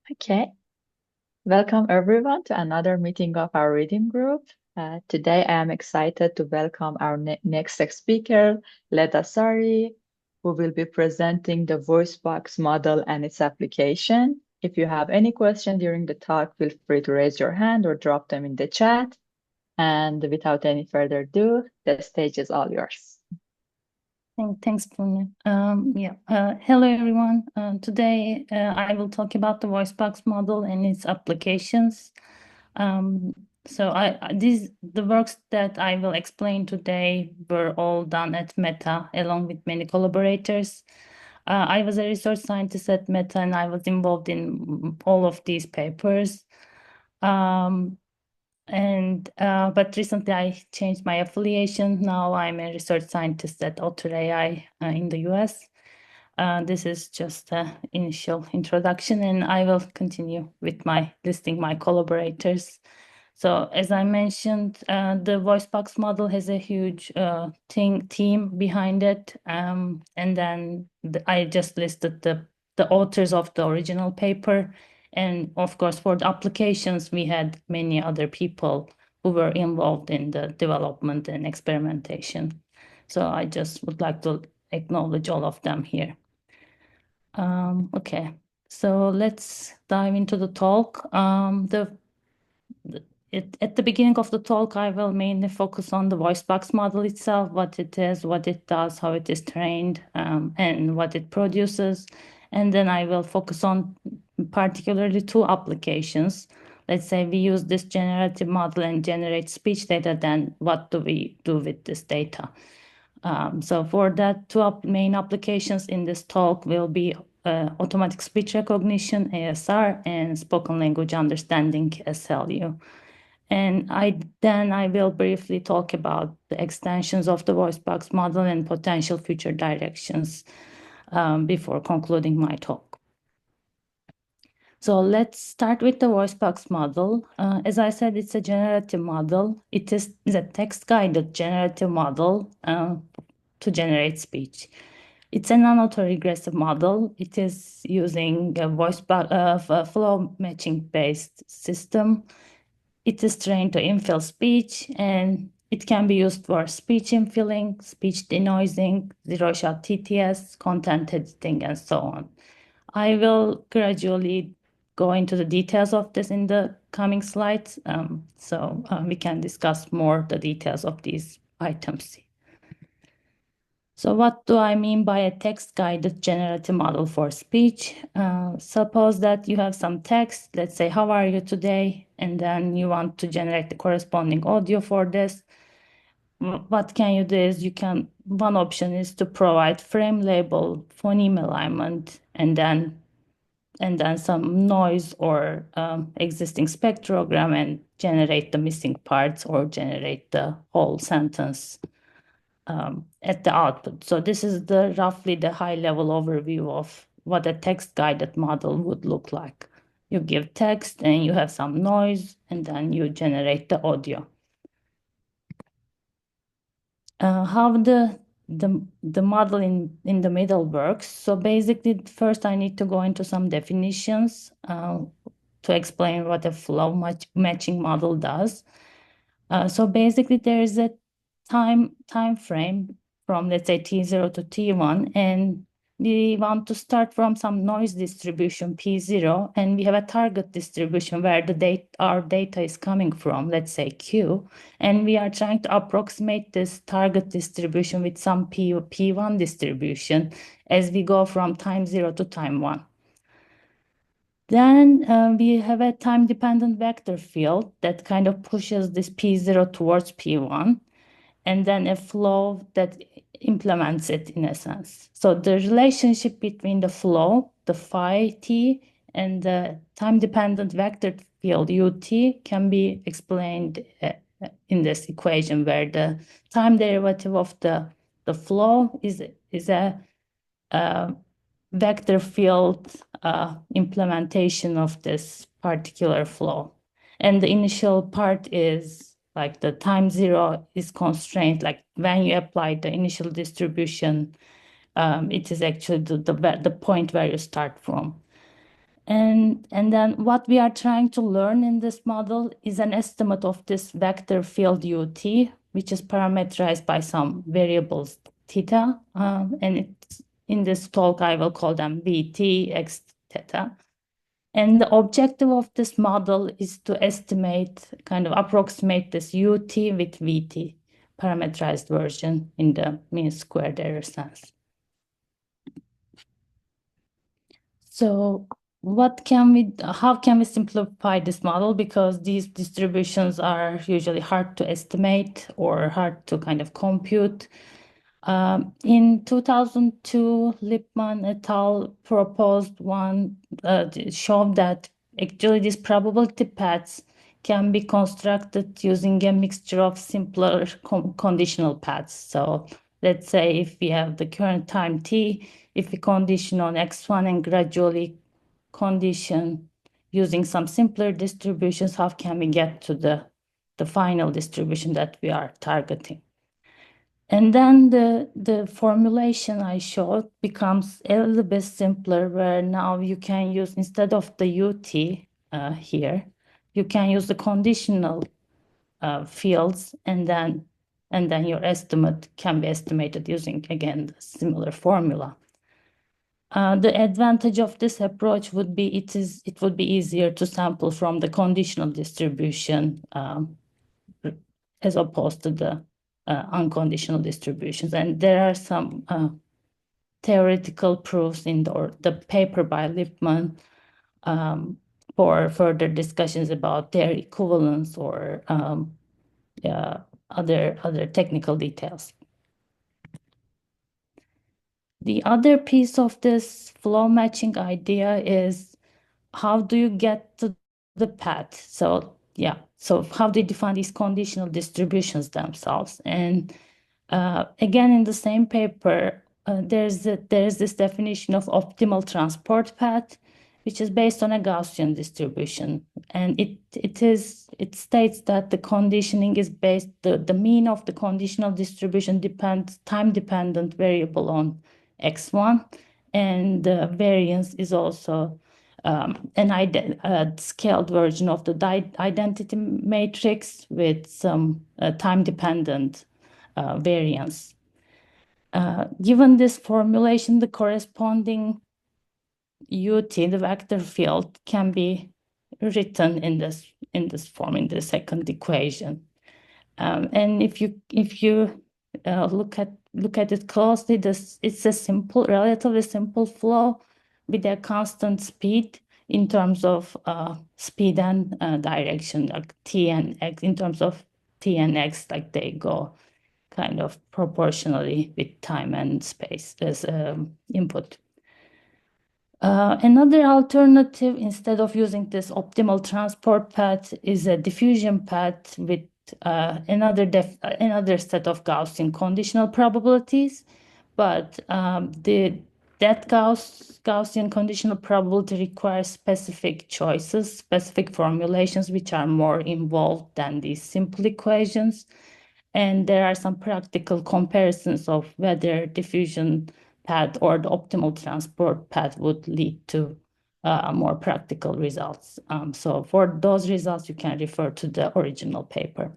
Okay, welcome everyone to another meeting of our reading group. Today I am excited to welcome our next speaker, Leda Sari, who will be presenting the Voicebox model and its application. If you have any question during the talk, feel free to raise your hand or drop them in the chat. And without any further ado, the stage is all yours. Thanks, Punya. Hello, everyone. Today, I will talk about the Voicebox model and its applications. The works that I will explain today were all done at Meta, along with many collaborators. I was a research scientist at Meta, and I was involved in all of these papers. But recently I changed my affiliation. Now I'm a research scientist at Otter AI in the US. This is just an initial introduction, and I will continue with listing my collaborators. So as I mentioned, the Voicebox model has a huge team behind it. And then I just listed the authors of the original paper. And of course, for the applications, we had many other people who were involved in the development and experimentation. So I just would like to acknowledge all of them here. Okay, so let's dive into the talk. At the beginning of the talk, I will mainly focus on the Voicebox model itself, what it is, what it does, how it is trained, and what it produces. And then I will focus on particularly two applications. Let's say we use this generative model and generate speech data, then what do we do with this data? So for that, two main applications in this talk will be automatic speech recognition, ASR, and spoken language understanding, SLU. And then I will briefly talk about the extensions of the Voicebox model and potential future directions before concluding my talk. So let's start with the Voicebox model. As I said, it's a generative model. It is a text-guided generative model to generate speech. It's a non-autoregressive model. It is using a flow matching-based system. It is trained to infill speech, and it can be used for speech infilling, speech denoising, zero-shot TTS, content editing, and so on. I will gradually go into the details of this in the coming slides, so we can discuss more the details of these items. So what do I mean by a text-guided generative model for speech? Suppose that you have some text, let's say, how are you today? And then you want to generate the corresponding audio for this. What can you do is one option is to provide frame label, phoneme alignment, and then some noise or existing spectrogram and generate the missing parts or generate the whole sentence at the output. So this is roughly the high-level overview of what a text-guided model would look like. You give text and you have some noise, and then you generate the audio. How the model in the middle works. So basically, first I need to go into some definitions to explain what a flow matching model does. So basically, there is a time frame from, let's say, T0 to T1, and we want to start from some noise distribution P0, and we have a target distribution where our data is coming from, let's say Q, and we are trying to approximate this target distribution with some P1 distribution as we go from time 0 to time 1. Then we have a time-dependent vector field that kind of pushes this P0 towards P1, and then a flow that implements it in a sense. So the relationship between the flow, the phi t, and the time-dependent vector field ut can be explained in this equation where the time derivative of the flow is a vector field implementation of this particular flow. And the initial part is like the time 0 is constrained, like when you apply the initial distribution, it is actually the point where you start from. And then what we are trying to learn in this model is an estimate of this vector field ut, which is parameterized by some variables theta. And it's, in this talk, I will call them vt, x, theta. And the objective of this model is to estimate, kind of approximate this ut with vt, parameterized version in the mean squared error sense. So how can we simplify this model? Because these distributions are usually hard to estimate or hard to kind of compute. In 2002, Lippmann et al. Proposed one, showed that actually these probability paths can be constructed using a mixture of simpler conditional paths. So let's say if we have the current time t, if we condition on x1 and gradually condition using some simpler distributions, how can we get to the final distribution that we are targeting? And then the formulation I showed becomes a little bit simpler, where now you can use, instead of the ut here, you can use the conditional fields, and then your estimate can be estimated using, again, the similar formula. The advantage of this approach would be it would be easier to sample from the conditional distribution as opposed to the unconditional distributions. And there are some theoretical proofs in the paper by Lippmann for further discussions about their equivalence or other technical details. The other piece of this flow matching idea is, how do you get to the path? So how do you define these conditional distributions themselves? And again, in the same paper, there's this definition of optimal transport path, which is based on a Gaussian distribution, and it states that the conditioning is based, the mean of the conditional distribution depends time dependent variable on x1, and the variance is also a scaled version of the identity matrix with some time dependent variance. Given this formulation, the corresponding ut, the vector field, can be written in this form, in the second equation. And if you look at it closely, it's a relatively simple flow with a constant speed in terms of speed and direction, like t and x. In terms of t and x, like they go kind of proportionally with time and space as input. Another alternative, instead of using this optimal transport path, is a diffusion path with another set of Gaussian conditional probabilities. But that Gaussian conditional probability requires specific choices, specific formulations, which are more involved than these simple equations. And there are some practical comparisons of whether diffusion path or the optimal transport path would lead to more practical results. So for those results, you can refer to the original paper.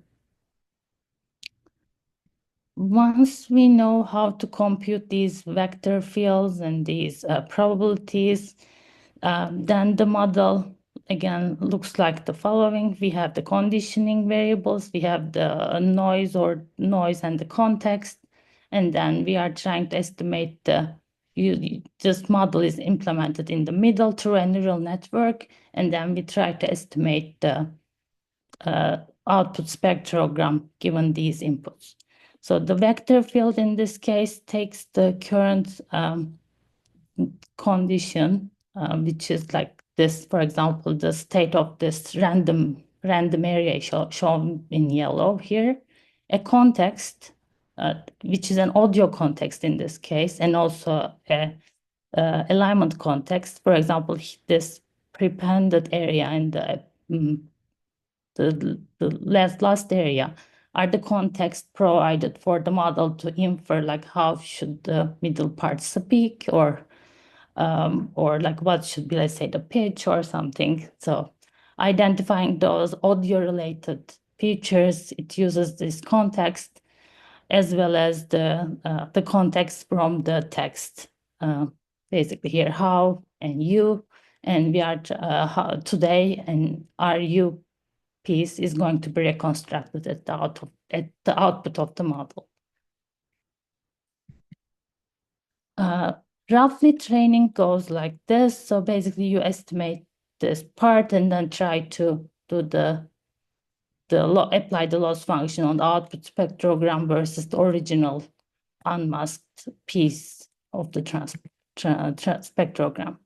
Once we know how to compute these vector fields and these probabilities, then the model, again, looks like the following. We have the conditioning variables, we have the noise and the context, and then we are trying to estimate this model is implemented in the middle through a neural network, and then we try to estimate the output spectrogram given these inputs. So the vector field in this case takes the current condition, which is like this, for example, the state of this random area shown in yellow here, a context, which is an audio context in this case, and also a alignment context. For example, this prepended area and the last area are the context provided for the model to infer, like how should the middle part speak, or or like what should be, let's say, the pitch or something. So identifying those audio-related features, it uses this context as well as the context from the text. Basically here, how and you, and we are today, and our you piece is going to be reconstructed at the output of the model. Roughly training goes like this. So basically you estimate this part and then try to do apply the loss function on the output spectrogram versus the original unmasked piece of the spectrogram.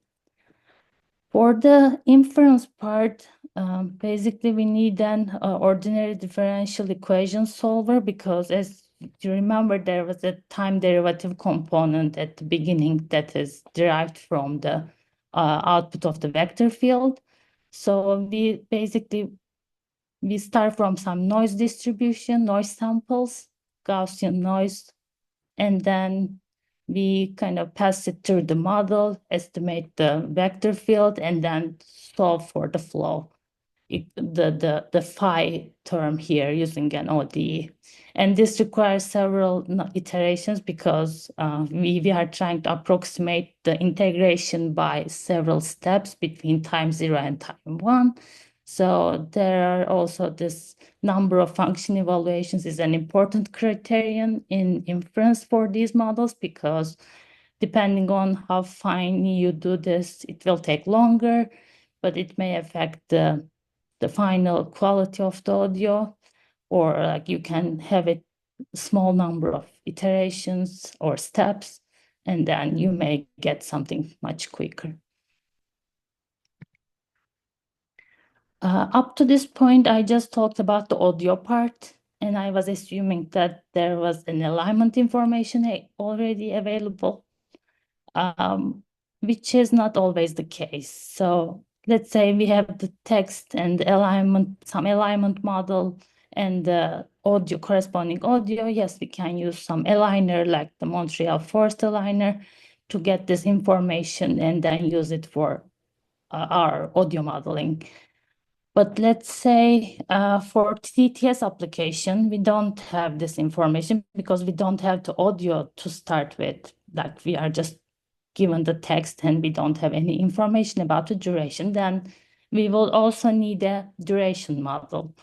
For the inference part, basically we need an ordinary differential equation solver, because as you remember, there was a time derivative component at the beginning that is derived from the output of the vector field. So we start from some noise distribution, noise samples, Gaussian noise, and then we kind of pass it through the model, estimate the vector field, and then solve for the flow, the phi term here using an ODE. And this requires several iterations because we are trying to approximate the integration by several steps between time 0 and time 1. So there are also this number of function evaluations is an important criterion in inference for these models, because depending on how fine you do this, it will take longer, but it may affect the final quality of the audio, or like you can have a small number of iterations or steps, and then you may get something much quicker. Up to this point, I just talked about the audio part, and I was assuming that there was an alignment information already available, which is not always the case. So let's say we have the text and some alignment model, and the audio, corresponding audio. Yes, we can use some aligner like the Montreal Forest aligner to get this information and then use it for our audio modeling. But let's say for TTS application, we don't have this information because we don't have the audio to start with. Like we are just given the text and we don't have any information about the duration. Then we will also need a duration model.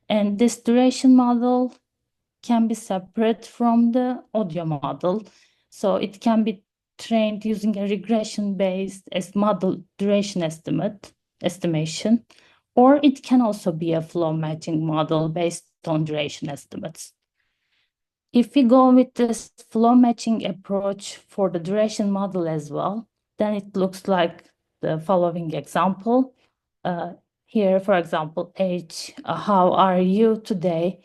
And this duration model can be separate from the audio model. So it can be trained using a regression-based model duration estimation, or it can also be a flow matching model based on duration estimates. If we go with this flow matching approach for the duration model as well, then it looks like the following example. Here, for example, age, how are you today?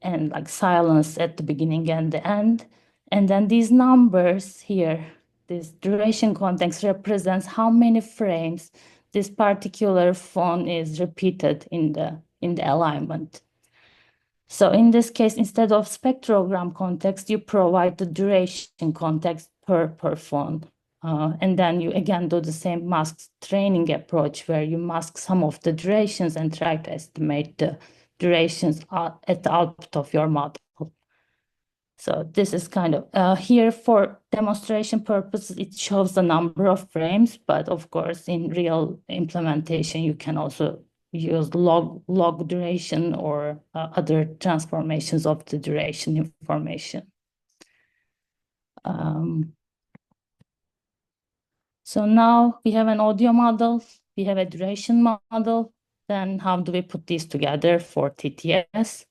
And like silence at the beginning and the end. And then these numbers here, this duration context represents how many frames this particular phone is repeated in the alignment. So in this case, instead of spectrogram context, you provide the duration context per phone. And then you again do the same mask training approach where you mask some of the durations and try to estimate the durations at the output of your model. So this is kind of here for demonstration purposes, it shows the number of frames, but of course in real implementation, you can also use log duration or other transformations of the duration information. So now we have an audio model, we have a duration model. Then how do we put these together for TTS?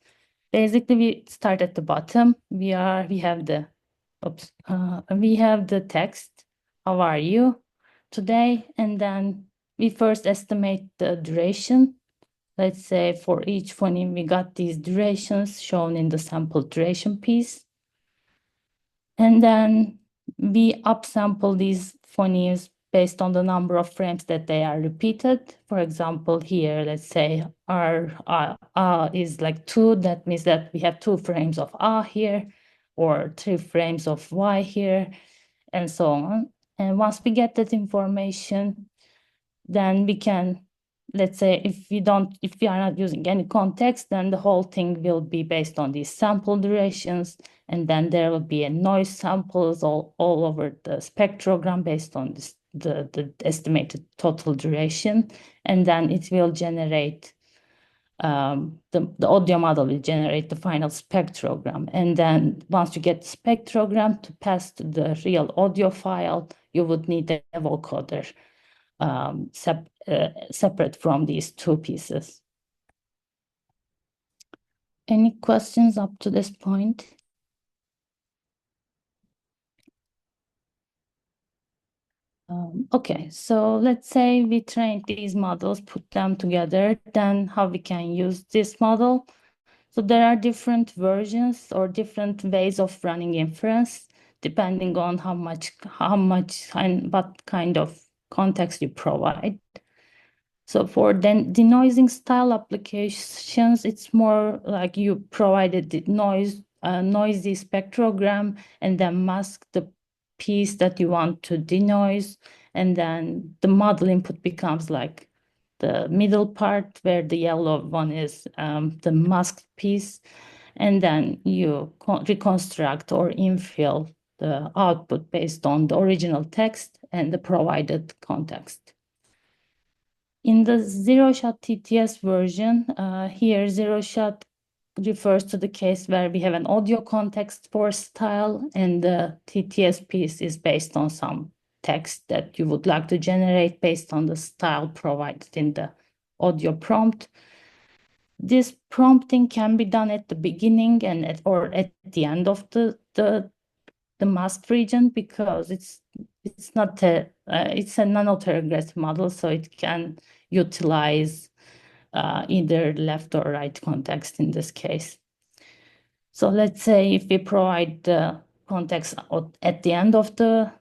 Basically, we start at the bottom. We have the text. How are you today? And then we first estimate the duration. Let's say for each phoneme, we got these durations shown in the sample duration piece. And then we upsample these phonemes based on the number of frames that they are repeated. For example, here, let's say R is like 2. That means that we have 2 frames of A here, or 3 frames of Y here, and so on. And once we get that information, then we can, let's say, if we are not using any context, then the whole thing will be based on these sample durations, and then there will be a noise samples all over the spectrogram based on this, the estimated total duration, and then it will generate the audio model will generate the final spectrogram. And then once you get the spectrogram to pass to the real audio file, you would need a vocoder separate from these two pieces. Any questions up to this point? Okay, so let's say we trained these models, put them together, then how we can use this model. So there are different versions or different ways of running inference, depending on how much and what kind of context you provide. So for denoising style applications, it's more like you provided the noisy spectrogram and then mask the piece that you want to denoise, and then the model input becomes like the middle part where the yellow one is the masked piece, and then you reconstruct or infill the output based on the original text and the provided context. In the zero-shot TTS version, here zero-shot refers to the case where we have an audio context for style, and the TTS piece is based on some text that you would like to generate based on the style provided in the audio prompt. This prompting can be done at the beginning and or at the end of the masked region, because it's not a it's a non-autoregressive model, so it can utilize either left or right context in this case. So let's say if we provide the context at the end of the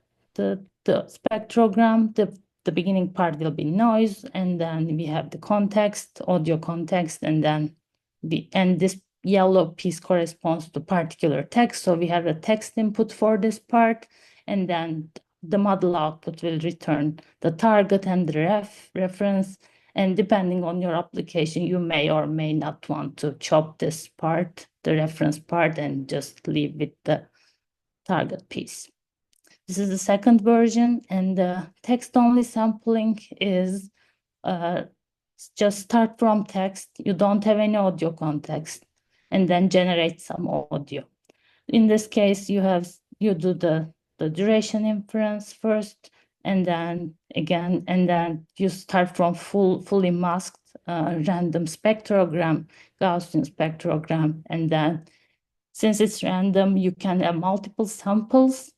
spectrogram, the beginning part will be noise, and then we have the context, audio context, and then this yellow piece corresponds to particular text. So we have a text input for this part, and then the model output will return the target and the reference. And depending on your application, you may or may not want to chop this part, the reference part, and just leave with the target piece. This is the second version, and the text-only sampling is just start from text. You don't have any audio context, and then generate some audio. In this case, you do the duration inference first, and then again, and then you start from fully masked random spectrogram, Gaussian spectrogram, and then since it's random, you can have multiple samples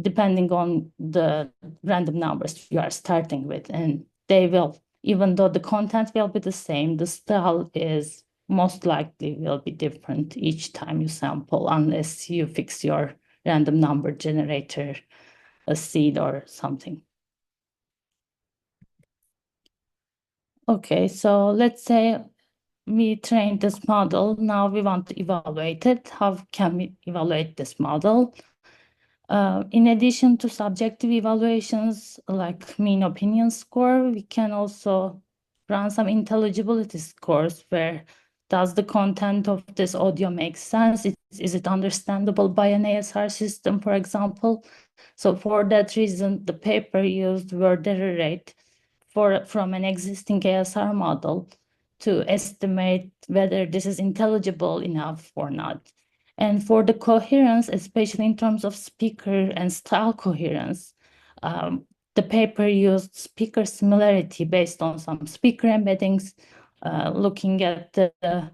depending on the random numbers you are starting with, and they will, even though the content will be the same, the style is most likely will be different each time you sample, unless you fix your random number generator, a seed or something. Okay, so let's say we trained this model. Now we want to evaluate it. How can we evaluate this model? In addition to subjective evaluations like mean opinion score, we can also run some intelligibility scores where does the content of this audio make sense? Is it understandable by an ASR system, for example? So for that reason, the paper used word error rate from an existing ASR model to estimate whether this is intelligible enough or not. And for the coherence, especially in terms of speaker and style coherence, the paper used speaker similarity based on some speaker embeddings, looking at the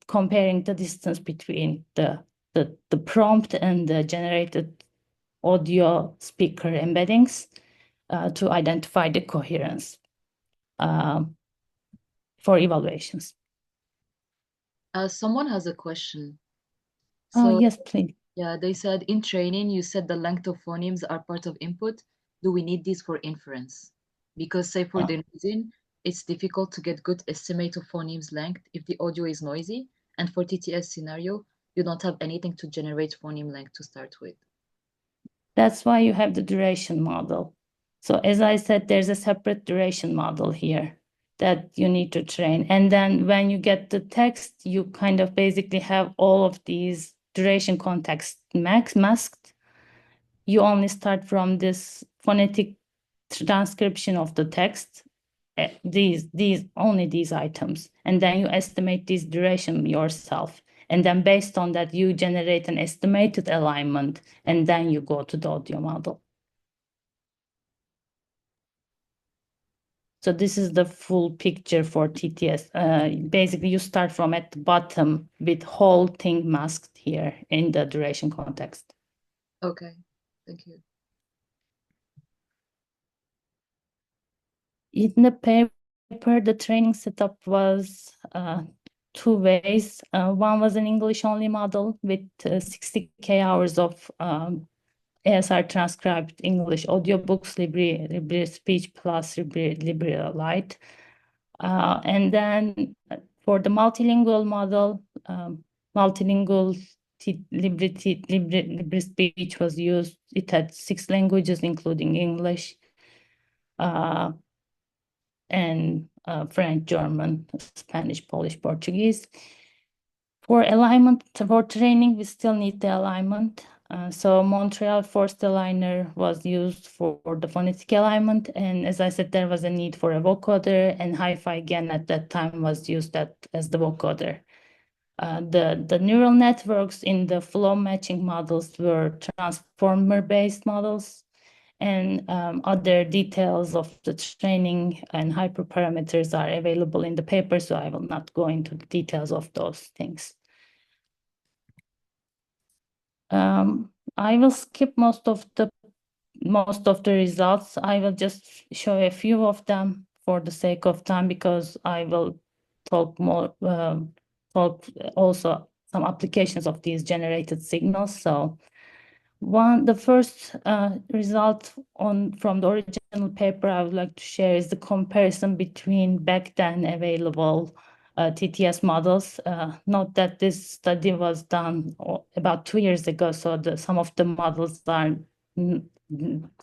comparing the distance between the prompt and the generated audio speaker embeddings to identify the coherence for evaluations. Someone has a question. Yes, please. Yeah, they said in training, you said the length of phonemes are part of input. Do we need these for inference? Because say for the noising, it's difficult to get good estimate of phonemes length if the audio is noisy. And for TTS scenario, you don't have anything to generate phoneme length to start with. That's why you have the duration model. So as I said, there's a separate duration model here that you need to train. And then when you get the text, you kind of basically have all of these duration context masked. You only start from this phonetic transcription of the text, these only these items, and then you estimate this duration yourself. And then based on that, you generate an estimated alignment, and then you go to the audio model. So this is the full picture for TTS. Basically, you start from at the bottom with whole thing masked here in the duration context. Okay, thank you. In the paper, the training setup was two ways. One was an English-only model with 60K hours of ASR transcribed English audiobooks, Libri Speech Plus, Libri Lite. And then for the multilingual model, multilingual Libri Speech was used. It had 6 languages, including English, and French, German, Spanish, Polish, Portuguese. For alignment, for training, we still need the alignment. So Montreal forced aligner was used for the phonetic alignment. And as I said, there was a need for a vocoder, and Hi-Fi again at that time was used as the vocoder. The neural networks in the flow matching models were transformer-based models, and other details of the training and hyperparameters are available in the paper, so I will not go into the details of those things. I will skip most of the results. I will just show a few of them for the sake of time, because I will talk more, talk also some applications of these generated signals. So the first result from the original paper I would like to share is the comparison between back then available TTS models. Note that this study was done about 2 years ago, so some of the models are,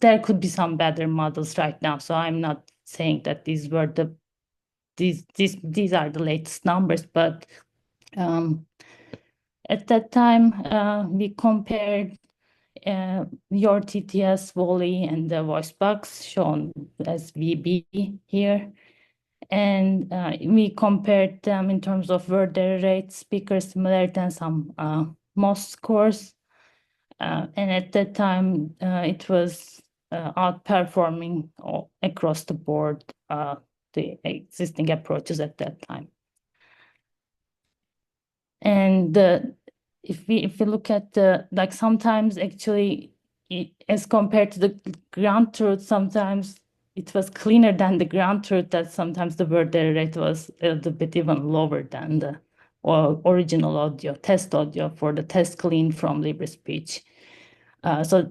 there could be some better models right now. So I'm not saying that these are the latest numbers, but at that time we compared your TTS Volley and the Voicebox, shown as VB here. And we compared them in terms of word error rate, speaker similarity, and some MOS scores. And at that time, it was outperforming across the board the existing approaches at that time. And if we look at like sometimes actually as compared to the ground truth, sometimes it was cleaner than the ground truth, that sometimes the word error rate was a little bit even lower than the original audio, test audio for the test clean from LibreSpeech. So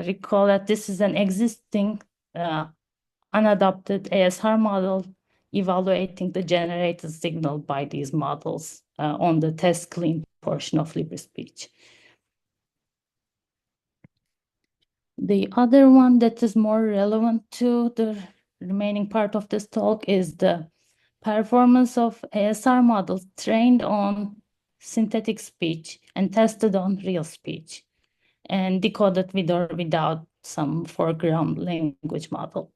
recall that this is an existing unadopted ASR model evaluating the generated signal by these models on the test clean portion of LibreSpeech. The other one that is more relevant to the remaining part of this talk is the performance of ASR models trained on synthetic speech and tested on real speech, and decoded with or without some foreground language model.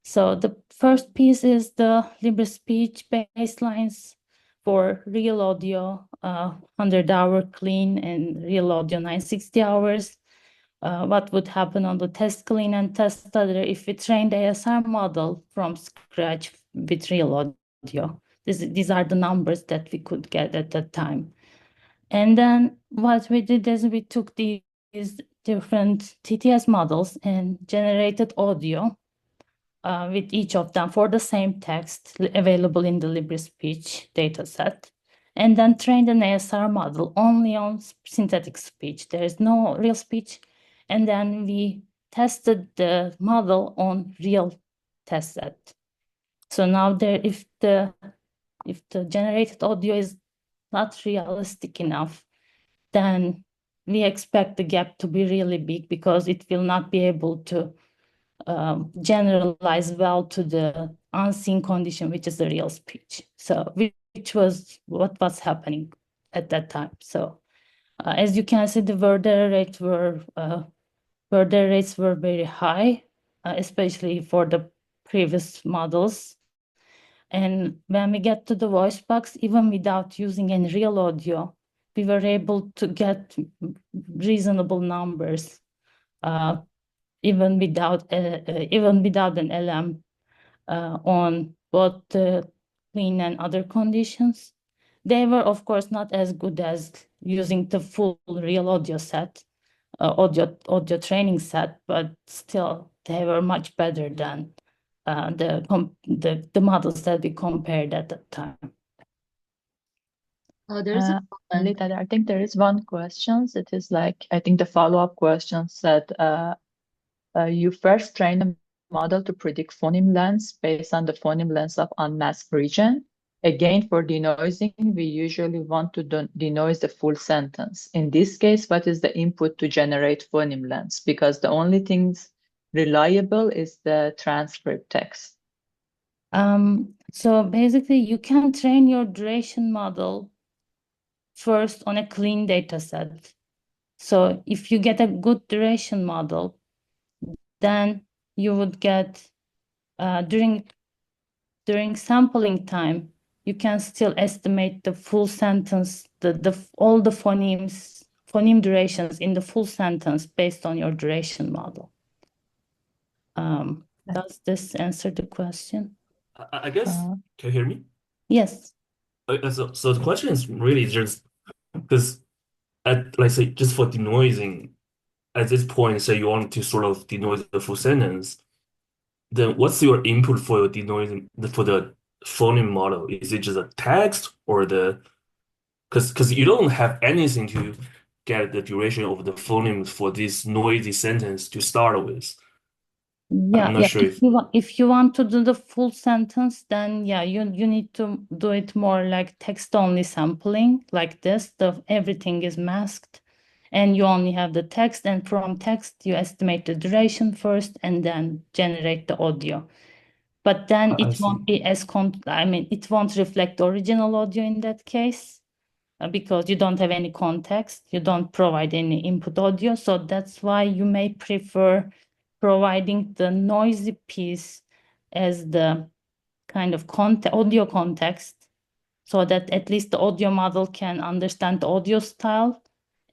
So the first piece is the LibreSpeech baselines for real audio, 100-hour clean, and real audio 960 hours. What would happen on the test clean and test other if we trained ASR model from scratch with real audio? These are the numbers that we could get at that time. And then what we did is we took these different TTS models and generated audio with each of them for the same text available in the LibreSpeech dataset, and then trained an ASR model only on synthetic speech. There is no real speech. And then we tested the model on real test set. So now if the generated audio is not realistic enough, then we expect the gap to be really big because it will not be able to generalize well to the unseen condition, which is the real speech. So which was what was happening at that time. So as you can see, the Werder rates were very high, especially for the previous models. And when we get to the Voicebox, even without using any real audio, we were able to get reasonable numbers, even without an LM on both the clean and other conditions. They were, of course, not as good as using the full real audio set, audio training set, but still they were much better than the models that we compared at the time. Oh, there's a comment. Leda, I think there is one question. It is like, I think the follow-up question said, you first train a model to predict phoneme lengths based on the phoneme lengths of unmasked region. Again, for denoising, we usually want to denoise the full sentence. In this case, what is the input to generate phoneme lengths? Because the only things reliable is the transcript text. So basically, you can train your duration model first on a clean data set. So if you get a good duration model, then you would get during sampling time, you can still estimate the full sentence, all the phoneme durations in the full sentence based on your duration model. Does this answer the question? I guess, can you hear me? Yes. So the question is really just because like say just for denoising, at this point, say you want to sort of denoise the full sentence, then what's your input for your denoising for the phoneme model? Is it just a text or because you don't have anything to get the duration of the phonemes for this noisy sentence to start with. I'm not sure if you want to do the full sentence, then yeah, you need to do it more like text-only sampling, like this. Everything is masked, and you only have the text, and from text you estimate the duration first, and then generate the audio. But then it won't be as it won't reflect the original audio in that case. Because you don't have any context, you don't provide any input audio. So that's why you may prefer providing the noisy piece as the kind of audio context, so that at least the audio model can understand the audio style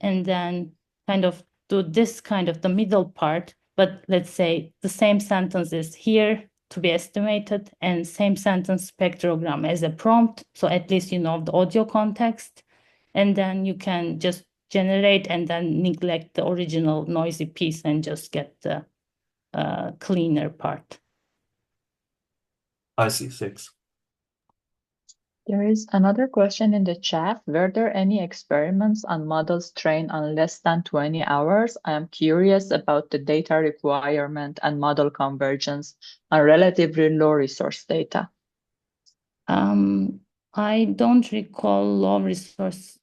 and then kind of do this kind of the middle part. But let's say the same sentence is here to be estimated and same sentence spectrogram as a prompt. So at least you know the audio context. And then you can just generate and then neglect the original noisy piece and just get the cleaner part. I see. Thanks. There is another question in the chat. Were there any experiments on models trained on less than 20 hours? I am curious about the data requirement and model convergence on relatively low resource data. I don't recall low resource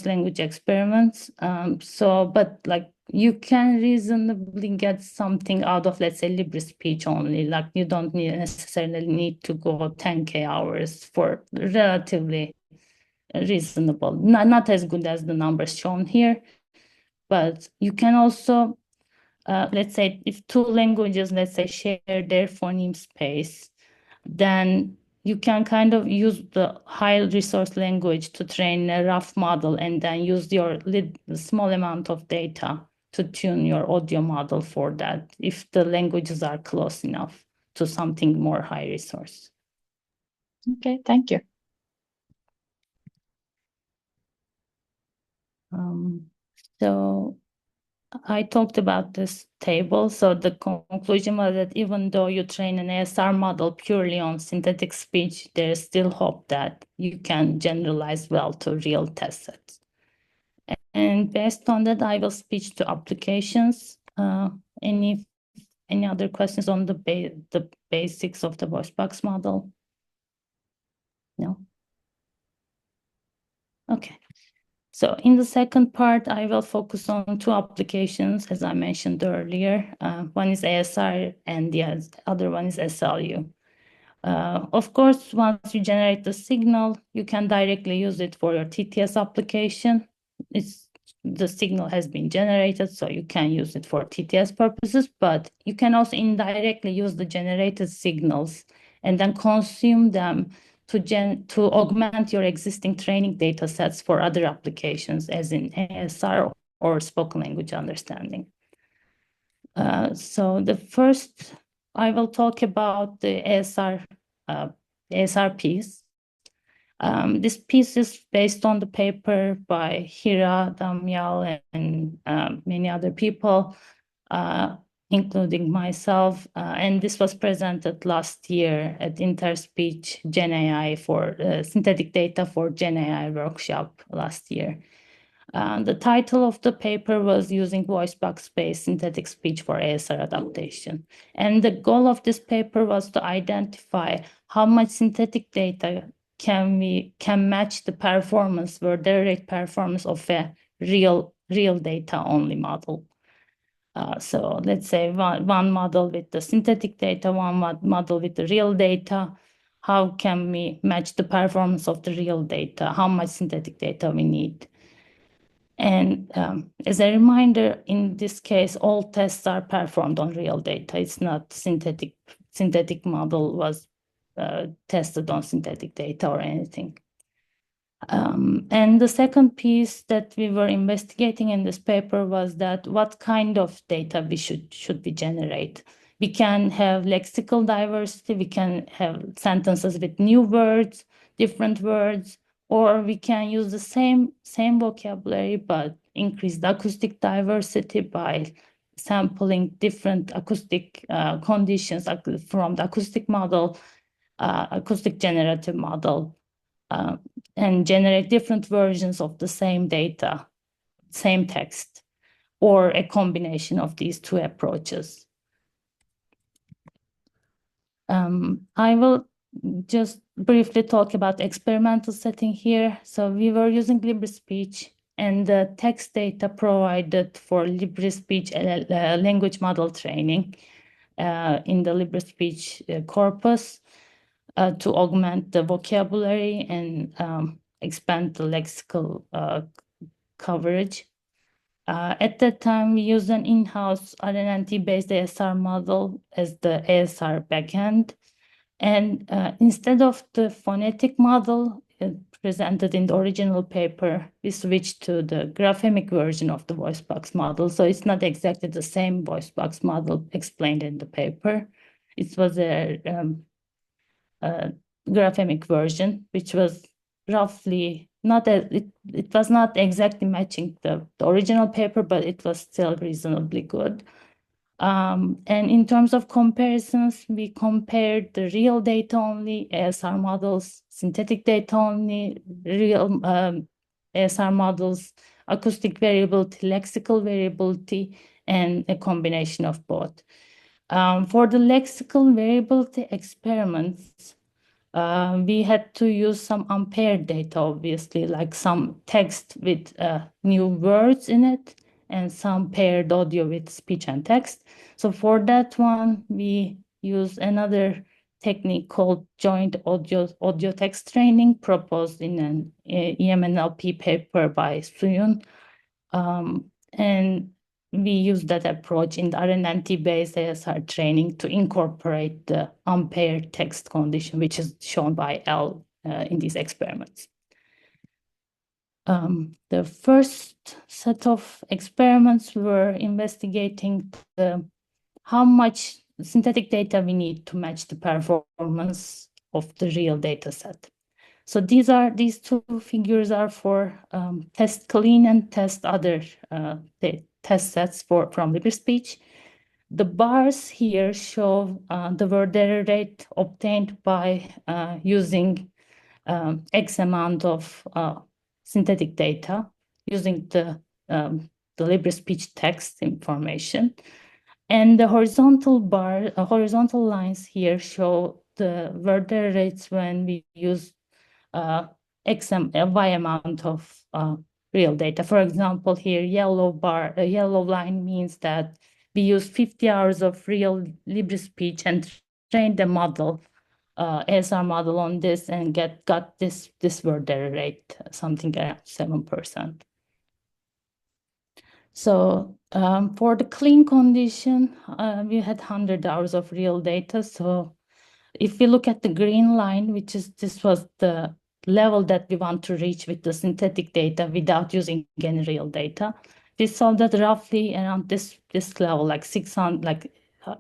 language experiments. But like you can reasonably get something out of, let's say, Libre speech only. Like you don't necessarily need to go 10K hours for relatively reasonable. Not as good as the numbers shown here, but you can also, let's say, if two languages, let's say, share their phoneme space, then you can kind of use the high resource language to train a rough model and then use your small amount of data to tune your audio model for that if the languages are close enough to something more high resource. Okay, thank you. So I talked about this table. So the conclusion was that even though you train an ASR model purely on synthetic speech, there's still hope that you can generalize well to real test sets. And based on that, I will switch to applications. Any other questions on the basics of the Voicebox model? No? Okay. So in the second part, I will focus on two applications, as I mentioned earlier. One is ASR and the other one is SLU. Of course, once you generate the signal, you can directly use it for your TTS application. The signal has been generated, so you can use it for TTS purposes, but you can also indirectly use the generated signals and then consume them to augment your existing training data sets for other applications, as in ASR or spoken language understanding. So the first, I will talk about the ASR piece. This piece is based on the paper by Hira, Damyal, and many other people, including myself. And this was presented last year at Interspeech GenAI for synthetic data for GenAI workshop last year. The title of the paper was Using Voicebox-Based Synthetic Speech for ASR Adaptation. And the goal of this paper was to identify how much synthetic data can match the performance, word-error rate performance of a real data only model. So let's say one model with the synthetic data, one model with the real data. How can we match the performance of the real data? How much synthetic data we need? And as a reminder, in this case, all tests are performed on real data. It's not synthetic model was tested on synthetic data or anything. And the second piece that we were investigating in this paper was that what kind of data we should we generate. We can have lexical diversity, we can have sentences with new words, different words, or we can use the same vocabulary but increase the acoustic diversity by sampling different acoustic conditions from the acoustic model, acoustic generative model, and generate different versions of the same data, same text, or a combination of these two approaches. I will just briefly talk about experimental setting here. So we were using LibreSpeech, and the text data provided for LibreSpeech language model training in the LibreSpeech corpus to augment the vocabulary and expand the lexical coverage. At that time, we used an in-house RNNT-based ASR model as the ASR backend. And instead of the phonetic model presented in the original paper, we switched to the graphemic version of the Voicebox model. So it's not exactly the same Voicebox model explained in the paper. It was a graphemic version, which was roughly it was not exactly matching the original paper, but it was still reasonably good. And in terms of comparisons, we compared the real data only ASR models, synthetic data only, real ASR models, acoustic variability, lexical variability, and a combination of both. For the lexical variability experiments, we had to use some unpaired data, obviously, like some text with new words in it and some paired audio with speech and text. So for that one, we use another technique called joint audio text training proposed in an EMNLP paper by Suyun. And we use that approach in the RNNT-based ASR training to incorporate the unpaired text condition, which is shown by L in these experiments. The first set of experiments were investigating how much synthetic data we need to match the performance of the real data set. So these two figures are for test clean and test other test sets from LibreSpeech. The bars here show the word error rate obtained by using X amount of synthetic data using the LibreSpeech text information. And the horizontal lines here show the word rates when we use Y amount of real data. For example, here, yellow line means that we use 50 hours of real Libre speech and trained the model, ASR model on this and got this word error rate, something around 7%. So for the clean condition, we had 100 hours of real data. So if we look at the green line, this was the level that we want to reach with the synthetic data without using any real data. We saw that roughly around this level, like 600,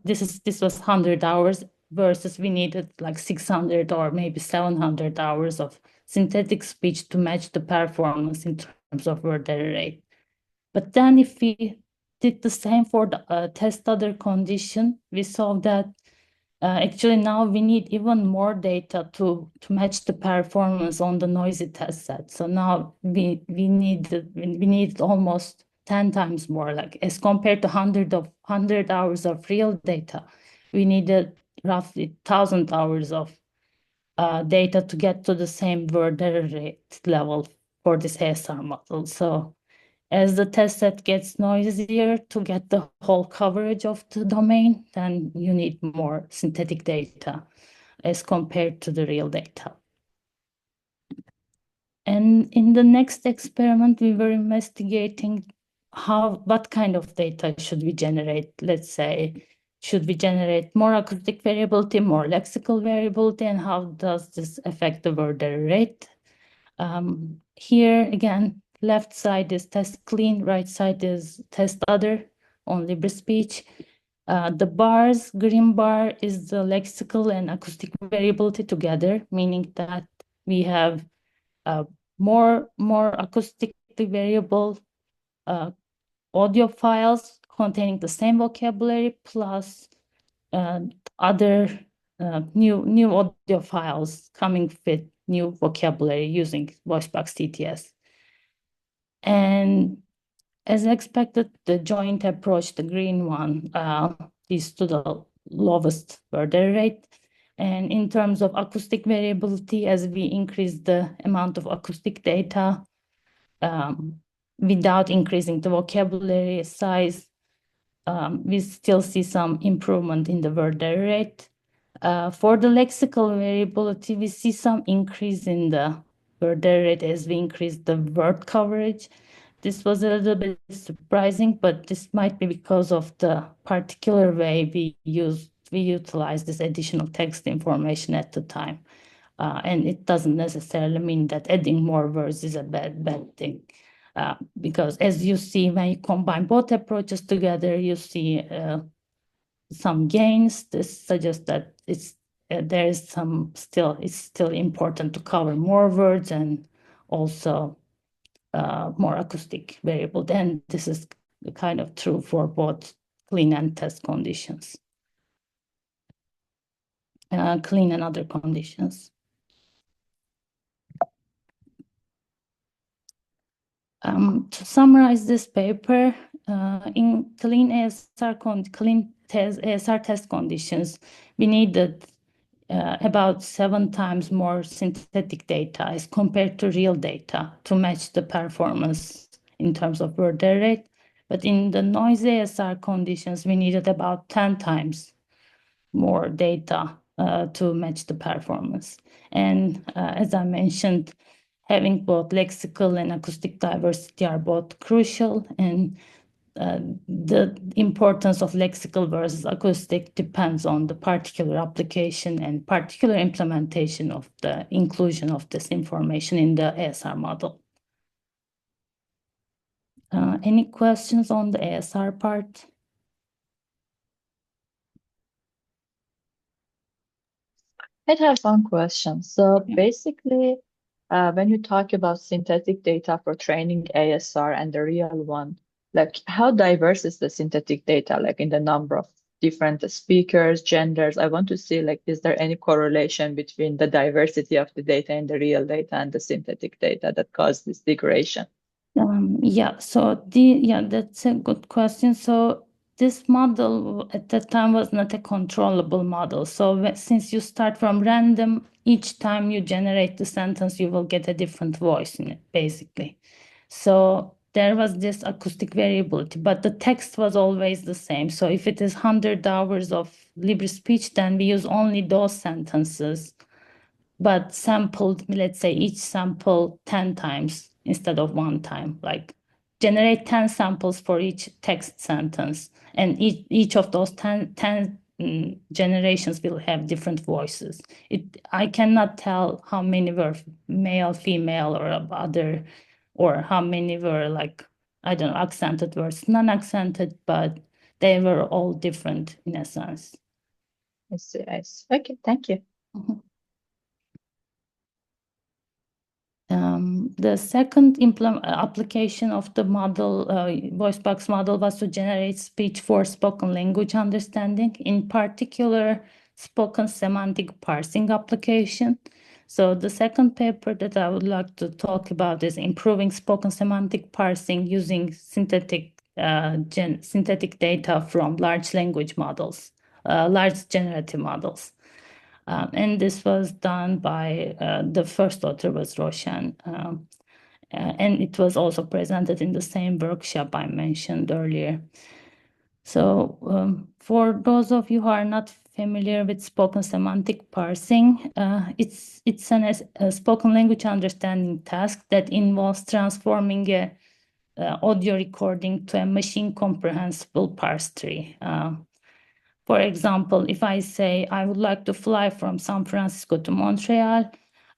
this was 100 hours versus we needed like 600 or maybe 700 hours of synthetic speech to match the performance in terms of word error rate. But then if we did the same for the test other condition, we saw that actually now we need even more data to match the performance on the noisy test set. So now we need almost 10 times more, like as compared to 100 hours of real data, we needed roughly 1,000 hours of data to get to the same word error rate level for this ASR model. So as the test set gets noisier to get the whole coverage of the domain, then you need more synthetic data as compared to the real data. And in the next experiment, we were investigating what kind of data should we generate. Let's say, should we generate more acoustic variability, more lexical variability, and how does this affect the word error rate? Here again, left side is test clean, right side is test other on Libre speech. The green bar is the lexical and acoustic variability together, meaning that we have more acoustically variable audio files containing the same vocabulary plus other new audio files coming with new vocabulary using Voicebox TTS. And as expected, the joint approach, the green one, is to the lowest word error rate. And in terms of acoustic variability, as we increase the amount of acoustic data without increasing the vocabulary size, we still see some improvement in the word error rate. For the lexical variability, we see some increase in the word error rate as we increase the word coverage. This was a little bit surprising, but this might be because of the particular way we utilize this additional text information at the time. And it doesn't necessarily mean that adding more words is a bad thing. Because as you see, when you combine both approaches together, you see some gains. This suggests that it's still important to cover more words and also more acoustic variable. Then this is kind of true for both clean and test conditions, clean and other conditions. To summarize this paper, in clean ASR test conditions, we needed about 7 times more synthetic data as compared to real data to match the performance in terms of word error rate. But in the noisy ASR conditions, we needed about 10 times more data to match the performance. And as I mentioned, having both lexical and acoustic diversity are both crucial, and the importance of lexical versus acoustic depends on the particular application and particular implementation of the inclusion of this information in the ASR model. Any questions on the ASR part? I have one question. So basically, when you talk about synthetic data for training ASR and the real one, like how diverse is the synthetic data, like in the number of different speakers, genders? I want to see, like, is there any correlation between the diversity of the data in the real data and the synthetic data that caused this degradation? That's a good question. So this model at that time was not a controllable model. So since you start from random, each time you generate the sentence, you will get a different voice in it, basically. So there was this acoustic variability, but the text was always the same. So if it is 100 hours of Libre speech, then we use only those sentences, but sampled, let's say each sample 10 times instead of one time, like generate 10 samples for each text sentence. And each of those 10 generations will have different voices. I cannot tell how many were male, female, or other, or how many were like, I don't know, accented versus non-accented, but they were all different in a sense. I see. I see. Okay, thank you. The second application of the model, Voicebox model, was to generate speech for spoken language understanding, in particular, spoken semantic parsing application. So the second paper that I would like to talk about is improving spoken semantic parsing using synthetic data from large language models, large generative models. And this was done by the first author was Roshan. And it was also presented in the same workshop I mentioned earlier. So for those of you who are not familiar with spoken semantic parsing, it's a spoken language understanding task that involves transforming a audio recording to a machine comprehensible parse tree. For example, if I say I would like to fly from San Francisco to Montreal,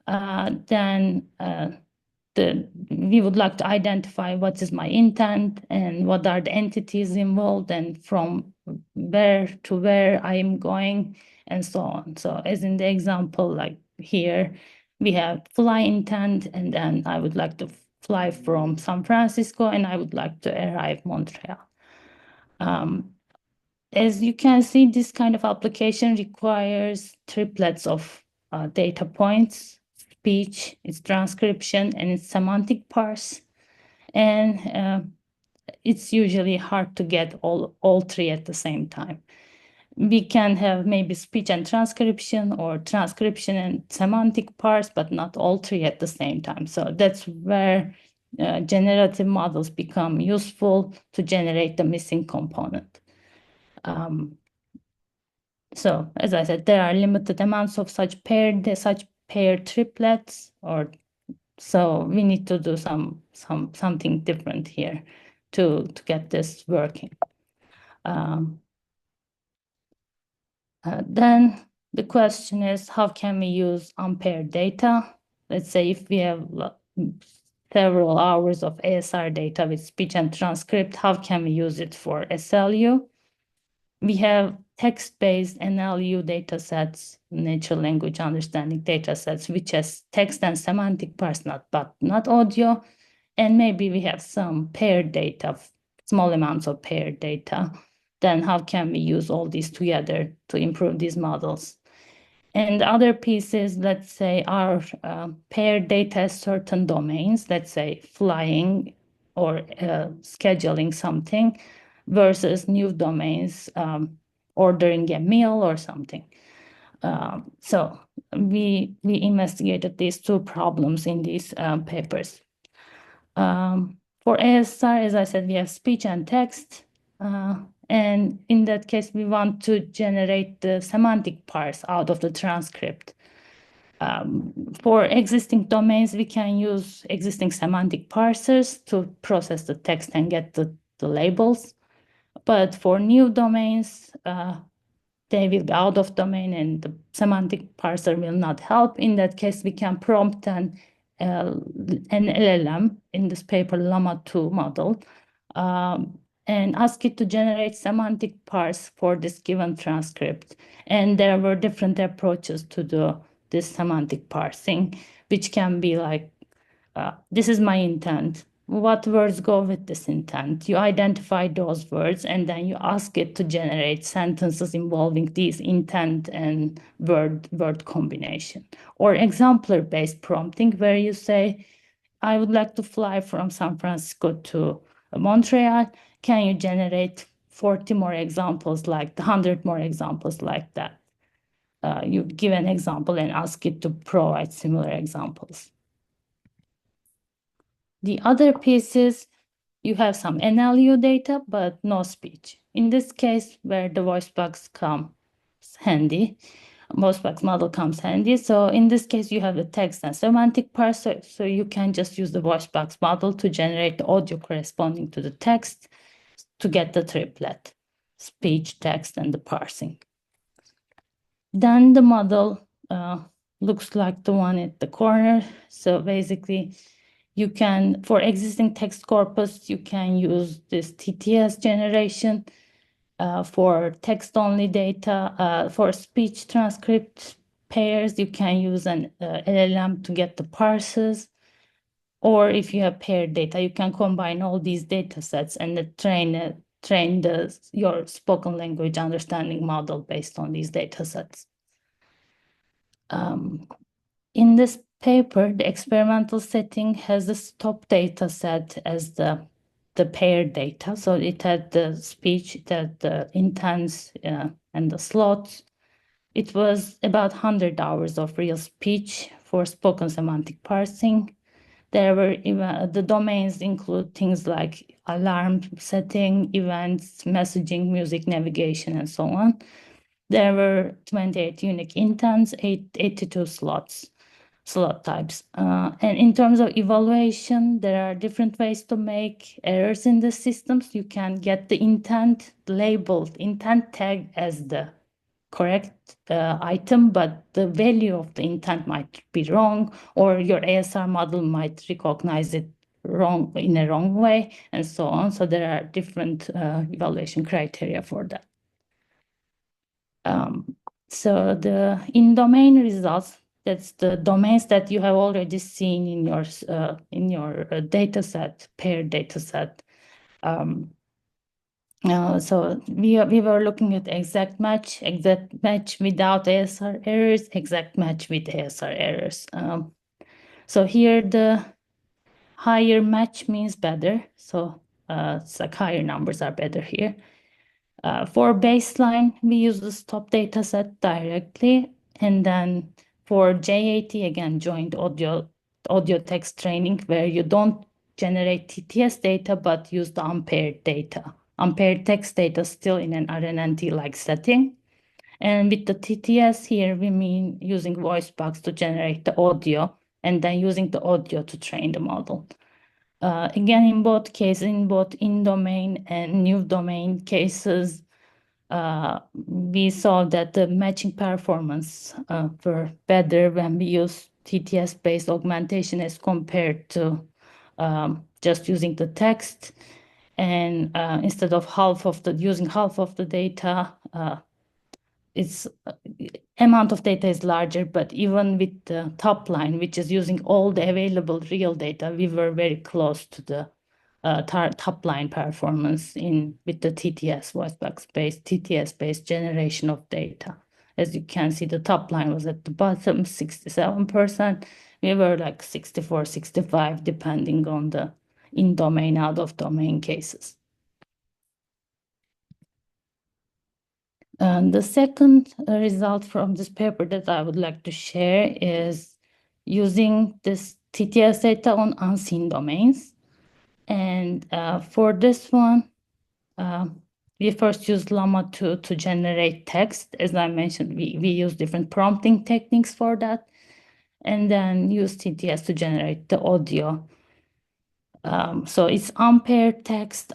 then we would like to identify what is my intent and what are the entities involved and from where to where I am going and so on. So as in the example, like here, we have fly intent, and then I would like to fly from San Francisco and I would like to arrive Montreal. As you can see, this kind of application requires triplets of data points: speech, its transcription, and its semantic parse. And it's usually hard to get all three at the same time. We can have maybe speech and transcription, or transcription and semantic parse, but not all three at the same time. So that's where generative models become useful to generate the missing component. So as I said, there are limited amounts of such paired triplets, or so we need to do something different here to get this working. Then the question is, how can we use unpaired data? Let's say if we have several hours of ASR data with speech and transcript, how can we use it for SLU? We have text-based NLU datasets, natural language understanding datasets, which has text and semantic parse, but not audio. And maybe we have some paired data, small amounts of paired data. Then how can we use all these together to improve these models? And other pieces, let's say, are paired data as certain domains, let's say flying or scheduling something, versus new domains, ordering a meal or something. So we investigated these two problems in these papers. For ASR, as I said, we have speech and text. And in that case, we want to generate the semantic parse out of the transcript. For existing domains, we can use existing semantic parsers to process the text and get the labels. But for new domains, they will be out of domain and the semantic parser will not help. In that case, we can prompt an LLM, in this paper, Llama 2 model, and ask it to generate semantic parse for this given transcript. And there were different approaches to do this semantic parsing, which can be like, this is my intent. What words go with this intent? You identify those words and then you ask it to generate sentences involving these intent and word combination. Or exemplar-based prompting, where you say, I would like to fly from San Francisco to Montreal. Can you generate 40 more examples like 100 more examples like that? You give an example and ask it to provide similar examples. The other pieces, you have some NLU data, but no speech. In this case, where the Voicebox comes handy, Voicebox model comes handy. So in this case, you have the text and semantic parser. So you can just use the Voicebox model to generate the audio corresponding to the text to get the triplet, speech, text, and the parsing. Then the model looks like the one at the corner. So basically, you can, for existing text corpus, you can use this TTS generation. For text-only data, for speech transcript pairs, you can use an LLM to get the parses. Or if you have paired data, you can combine all these data sets and train your spoken language understanding model based on these data sets. In this paper, the experimental setting has the stop data set as the paired data. So it had the speech, it had the intents and the slots. It was about 100 hours of real speech for spoken semantic parsing. There were even the domains include things like alarm setting, events, messaging, music, navigation, and so on. There were 28 unique intents, 82 slot types. And in terms of evaluation, there are different ways to make errors in the systems. You can get the intent labeled, intent tag as the correct item, but the value of the intent might be wrong, or your ASR model might recognize it wrong in a wrong way, and so on. So there are different evaluation criteria for that. So the in-domain results, that's the domains that you have already seen in your data set, paired data set. So we were looking at exact match without ASR errors, exact match with ASR errors. So here the higher match means better. So it's like higher numbers are better here. For baseline, we use the stop data set directly. And then for JAT, again, joint audio text training, where you don't generate TTS data, but use the unpaired data. Unpaired text data still in an RNNT-like setting. And with the TTS here, we mean using Voicebox to generate the audio and then using the audio to train the model. Again, in both cases, in both in-domain and new domain cases, we saw that the matching performance were better when we use TTS-based augmentation as compared to just using the text. And instead of using half of the data, its amount of data is larger, but even with the top line, which is using all the available real data, we were very close to the top line performance with the Voicebox-based TTS-based generation of data. As you can see, the top line was at the bottom, 67%. We were like 64, 65, depending on the in-domain, out-of-domain cases. And the second result from this paper that I would like to share is using this TTS data on unseen domains. And for this one, we first use Llama to generate text. As I mentioned, we use different prompting techniques for that, and then use TTS to generate the audio. So it's unpaired text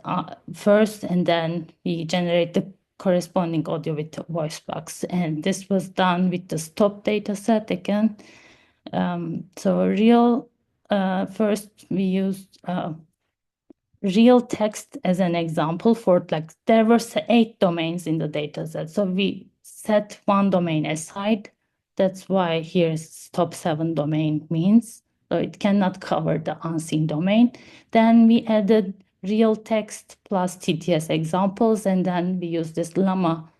first, and then we generate the corresponding audio with the Voicebox. And this was done with the stop data set again. So first we used real text as an example for there were 8 domains in the data set. So we set one domain aside. That's why here's top 7 domain means. So it cannot cover the unseen domain. Then we added real text plus TTS examples, and then we use this Llama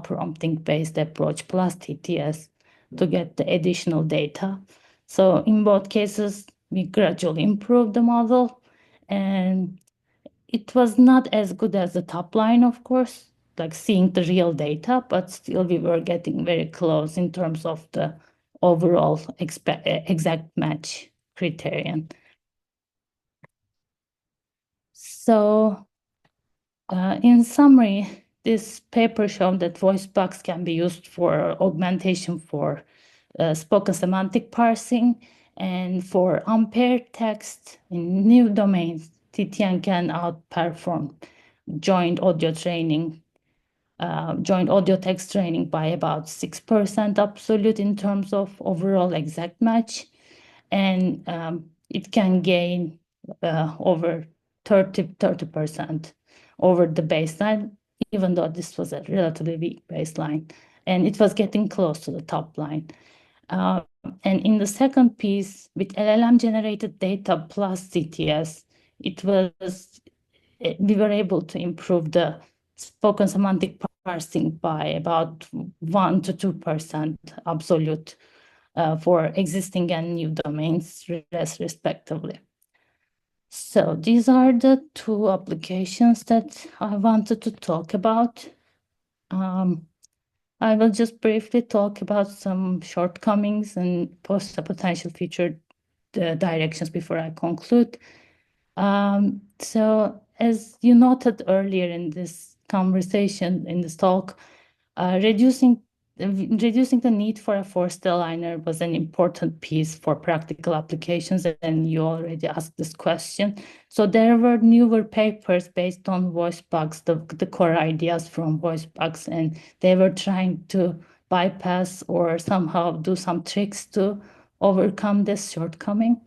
prompting based approach plus TTS to get the additional data. So in both cases, we gradually improved the model, and it was not as good as the top line, of course, like seeing the real data, but still we were getting very close in terms of the overall exact match criterion. So in summary, this paper showed that Voicebox can be used for augmentation for spoken semantic parsing, and for unpaired text in new domains, TTN can outperform joint audio training, joint audio text training by about 6% absolute in terms of overall exact match. And it can gain over 30% over the baseline, even though this was a relatively weak baseline. And it was getting close to the top line. And in the second piece, with LLM-generated data plus CTS, we were able to improve the spoken semantic parsing by about 1 to 2% absolute for existing and new domains, respectively. So these are the two applications that I wanted to talk about. I will just briefly talk about some shortcomings and post a potential future directions before I conclude. So as you noted earlier in this conversation, in this talk, reducing the need for a forced aligner was an important piece for practical applications, and you already asked this question. So there were newer papers based on Voicebox, the core ideas from Voicebox, and they were trying to bypass or somehow do some tricks to overcome this shortcoming.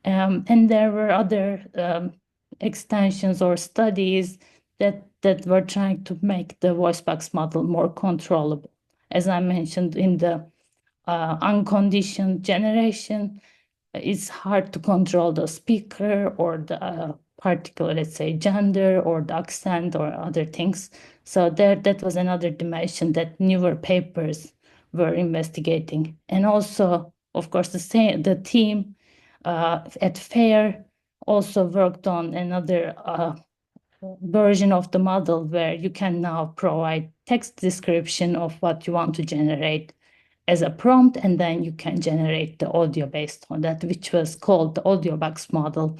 And there were other extensions or studies that were trying to make the Voicebox model more controllable. As I mentioned, in the unconditioned generation, it's hard to control the speaker or the particular, let's say, gender or the accent or other things. So that was another dimension that newer papers were investigating. And also, of course, the team at FAIR also worked on another version of the model where you can now provide text description of what you want to generate as a prompt, and then you can generate the audio based on that, which was called the Audiobox model.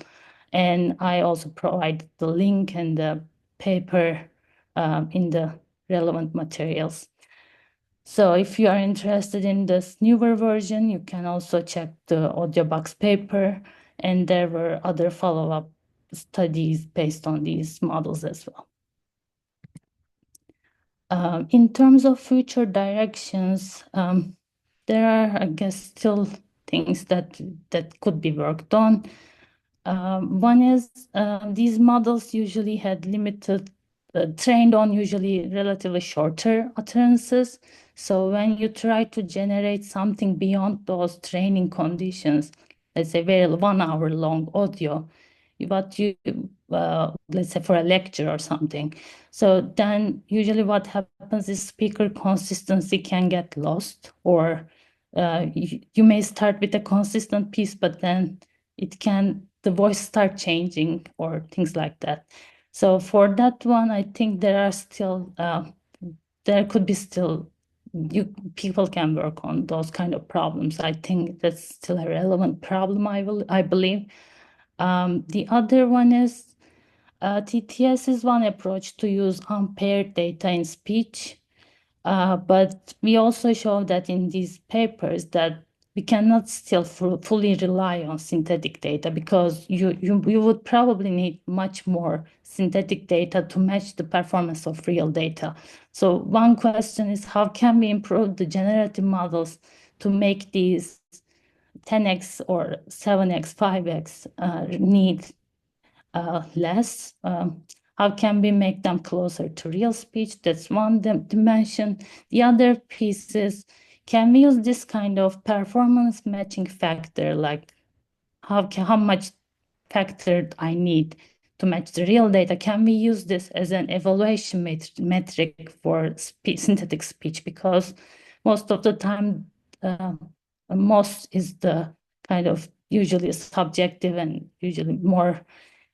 And I also provide the link and the paper in the relevant materials. So if you are interested in this newer version, you can also check the Audiobox paper, and there were other follow-up studies based on these models as well. In terms of future directions, there are, I guess, still things that could be worked on. One is these models usually had limited, trained on usually relatively shorter utterances. So when you try to generate something beyond those training conditions, let's say very 1 hour long audio, what you, let's say for a lecture or something. So then usually what happens is speaker consistency can get lost, or you may start with a consistent piece, but then the voice start changing or things like that. So for that one, I think there could be still, people can work on those kind of problems. I think that's still a relevant problem, I believe. The other one is TTS is one approach to use unpaired data in speech. But we also show that in these papers that we cannot still fully rely on synthetic data, because you would probably need much more synthetic data to match the performance of real data. So one question is, how can we improve the generative models to make these 10x or 7x, 5x need less? How can we make them closer to real speech? That's one dimension. The other piece is, can we use this kind of performance matching factor, like how much factor I need to match the real data? Can we use this as an evaluation metric for synthetic speech? Because most of the time, most is the kind of usually subjective and usually more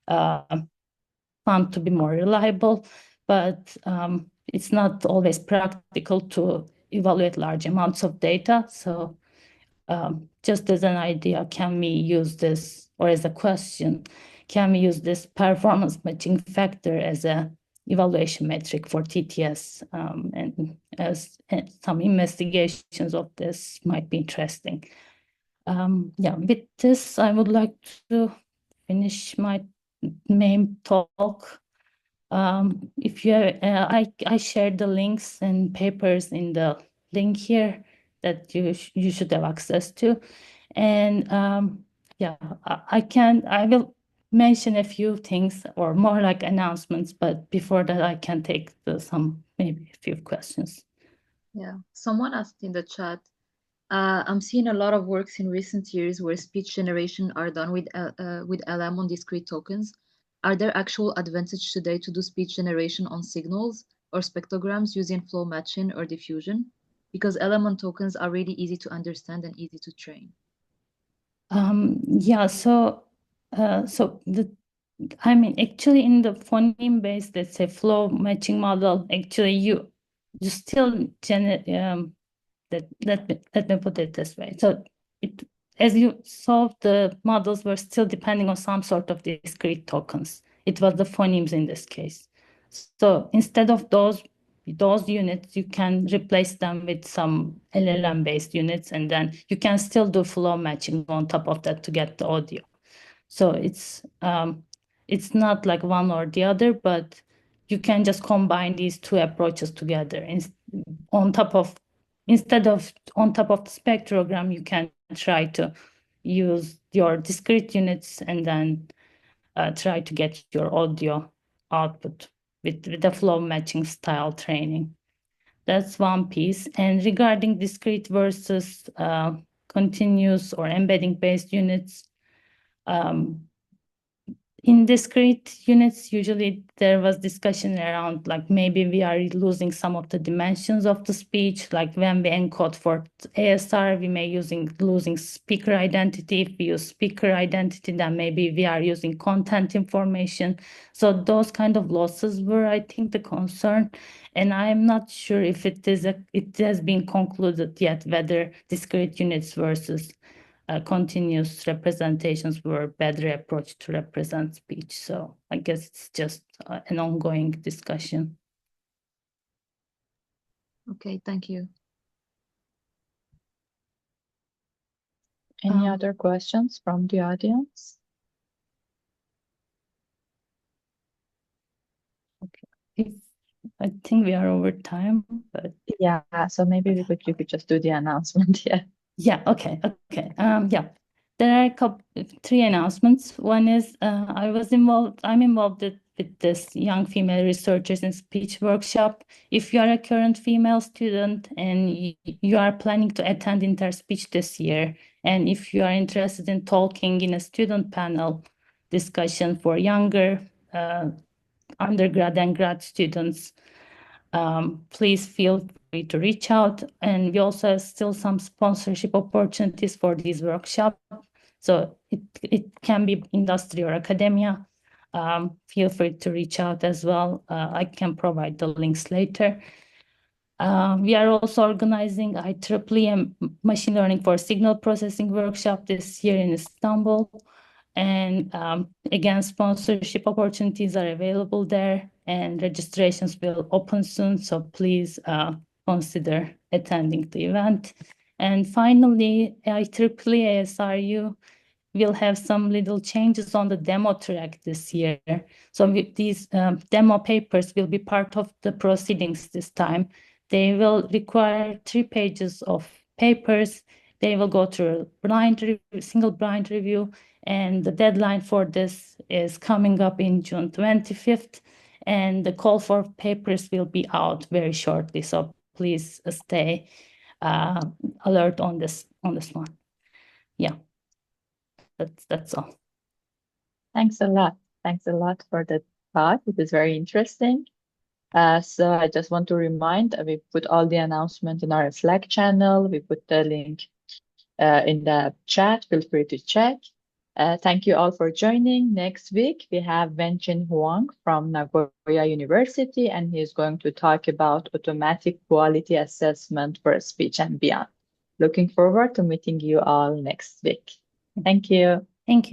found to be more reliable, but it's not always practical to evaluate large amounts of data. So just as an idea, can we use this, or as a question, can we use this performance matching factor as a evaluation metric for TTS, and some investigations of this might be interesting. Yeah, with this, I would like to finish my main talk. If you I shared the links and papers in the link here that you should have access to, and yeah, I will mention a few things or more like announcements, but before that I can take maybe a few questions. Yeah, someone asked in the chat, I'm seeing a lot of works in recent years where speech generation are done with LM on discrete tokens. Are there actual advantage today to do speech generation on signals or spectrograms using flow matching or diffusion? Because LM on tokens are really easy to understand and easy to train. Yeah, I mean, actually in the phoneme based, let's say flow matching model, actually you still generate, let me put it this way. So as you solve, the models were still depending on some sort of discrete tokens. It was the phonemes in this case. So instead of those units, you can replace them with some LLM based units, and then you can still do flow matching on top of that to get the audio. So it's not like one or the other, but you can just combine these two approaches together. Instead of on top of the spectrogram, you can try to use your discrete units and then try to get your audio output with the flow matching style training. That's one piece. And regarding discrete versus continuous or embedding based units, in discrete units, usually there was discussion around like maybe we are losing some of the dimensions of the speech. Like when we encode for ASR, we may losing speaker identity. If we use speaker identity, then maybe we are using content information. So those kind of losses were, I think, the concern. And I'm not sure if it has been concluded yet whether discrete units versus continuous representations were a better approach to represent speech. So I guess it's just an ongoing discussion. Okay, thank you. Any other questions from the audience? Okay. I think we are over time, but yeah, so maybe you could just do the announcement. Yeah. Yeah. Okay. Yeah. There are three announcements. One is I'm involved with this young female researchers in speech workshop. If you are a current female student and you are planning to attend interspeech this year, and if you are interested in talking in a student panel discussion for younger undergrad and grad students, please feel free to reach out. And we also have still some sponsorship opportunities for these workshops. So it can be industry or academia. Feel free to reach out as well. I can provide the links later. We are also organizing IEEE and Machine Learning for Signal Processing workshop this year in Istanbul. And again, sponsorship opportunities are available there, and registrations will open soon. So please consider attending the event. And finally, IEEE ASRU will have some little changes on the demo track this year. So these demo papers will be part of the proceedings this time. They will require 3 pages of papers. They will go through a single blind review, and the deadline for this is coming up in June 25th, and the call for papers will be out very shortly. So please stay alert on this one. Yeah, that's all. Thanks a lot. Thanks a lot for the talk. It is very interesting. So I just want to remind, we put all the announcements in our Slack channel. We put the link in the chat. Feel free to check. Thank you all for joining. Next week, we have Wenjin Huang from Nagoya University, and he's going to talk about automatic quality assessment for speech and beyond. Looking forward to meeting you all next week. Thank you. Thank you.